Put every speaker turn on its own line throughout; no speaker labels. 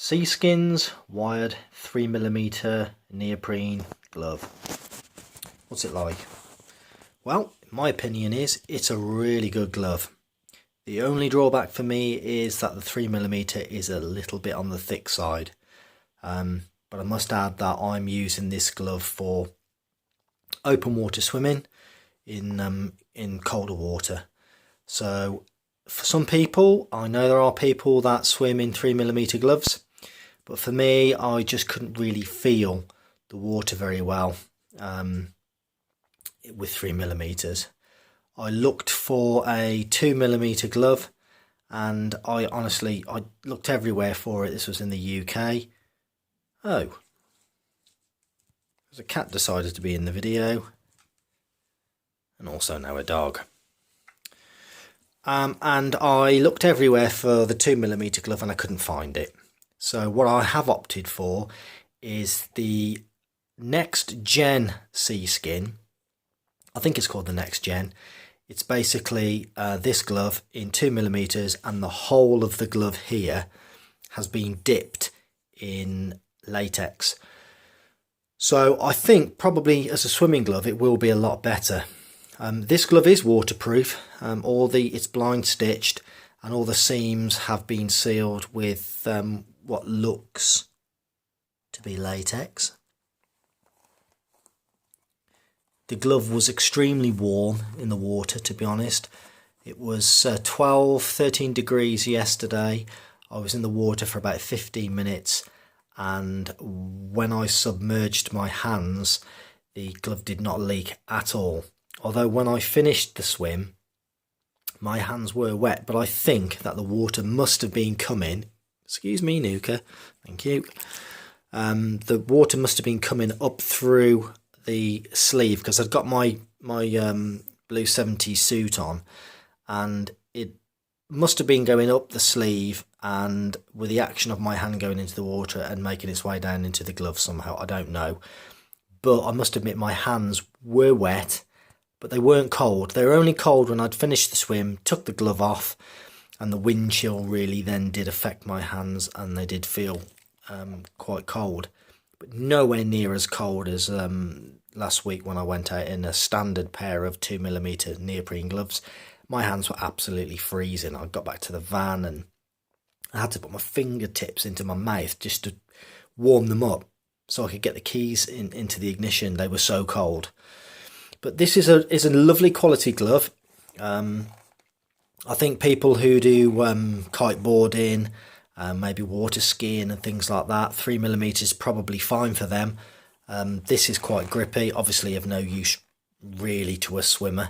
Seaskin's wired 3mm neoprene glove. What's it like? Well, my opinion is it's a really good glove. The only drawback for me is that the 3mm is a little bit on the thick side. But I must add that I'm using this glove for open water swimming in colder water. So for some people, I know there are people that swim in 3mm gloves, but for me, I just couldn't really feel the water very well with 3mm. I looked for a 2mm glove, and I looked everywhere for it. This was in the UK. Oh, there's a cat decided to be in the video, and also now a dog. And I looked everywhere for the 2mm glove and I couldn't find it. So what I have opted for is the Next Gen Seaskin. I think it's called the Next Gen. It's basically this glove in 2mm, and the whole of the glove here has been dipped in latex. So I think probably as a swimming glove it will be a lot better. This glove is waterproof. It's blind stitched, and all the seams have been sealed with what looks to be latex. The glove was extremely warm in the water, to be honest. It was 13 degrees yesterday. I was in the water for about 15 minutes, and when I submerged my hands, the glove did not leak at all. Although when I finished the swim, my hands were wet, but I think that the water must have been coming. Excuse me, Nuka. Thank you. The water must have been coming up through the sleeve, because I'd got my blue 70 suit on, and it must have been going up the sleeve, and with the action of my hand going into the water and making its way down into the glove somehow, I don't know. But I must admit my hands were wet, but they weren't cold. They were only cold when I'd finished the swim, took the glove off, and the wind chill really then did affect my hands, and they did feel quite cold. But nowhere near as cold as last week when I went out in a standard pair of 2mm neoprene gloves. My hands were absolutely freezing. I got back to the van and I had to put my fingertips into my mouth just to warm them up so I could get the keys into the ignition. They were so cold. But this is a lovely quality glove. I think people who do kiteboarding, maybe water skiing and things like that, 3mm is probably fine for them. This is quite grippy, obviously of no use really to a swimmer.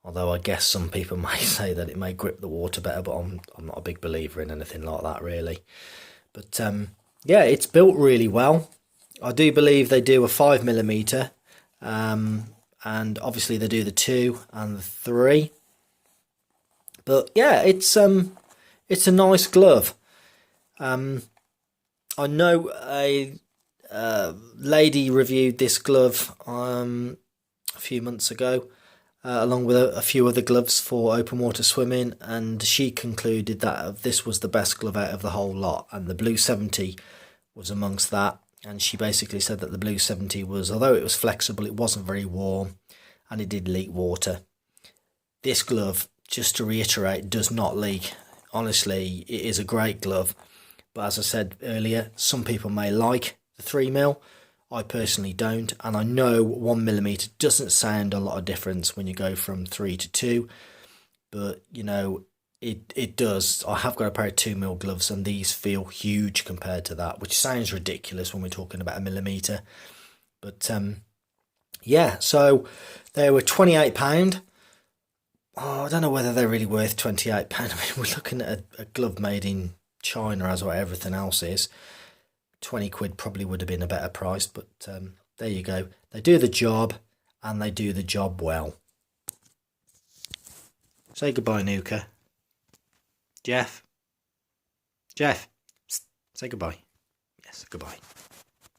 Although I guess some people may say that it may grip the water better, but I'm not a big believer in anything like that really. But yeah, it's built really well. I do believe they do a 5mm. And obviously they do the 2 and the 3. But yeah, it's a nice glove. I know a lady reviewed this glove a few months ago, along with a few other gloves for open water swimming, and she concluded that this was the best glove out of the whole lot, and the blue 70 was amongst that. And she basically said that the blue 70 was, although it was flexible, it wasn't very warm, and it did leak water. This glove, just to reiterate, does not leak. Honestly, it is a great glove. But as I said earlier, some people may like the 3mm. I personally don't. And I know 1mm doesn't sound a lot of difference when you go from 3 to 2. But, you know, it does. I have got a pair of 2mm gloves, and these feel huge compared to that, which sounds ridiculous when we're talking about a millimetre. But yeah, so they were £28. Oh, I don't know whether they're really worth £28. I mean, we're looking at a glove made in China, as what everything else is. 20 quid probably would have been a better price, but there you go. They do the job, and they do the job well. Say goodbye, Nuka. Jeff, say goodbye. Yes, goodbye.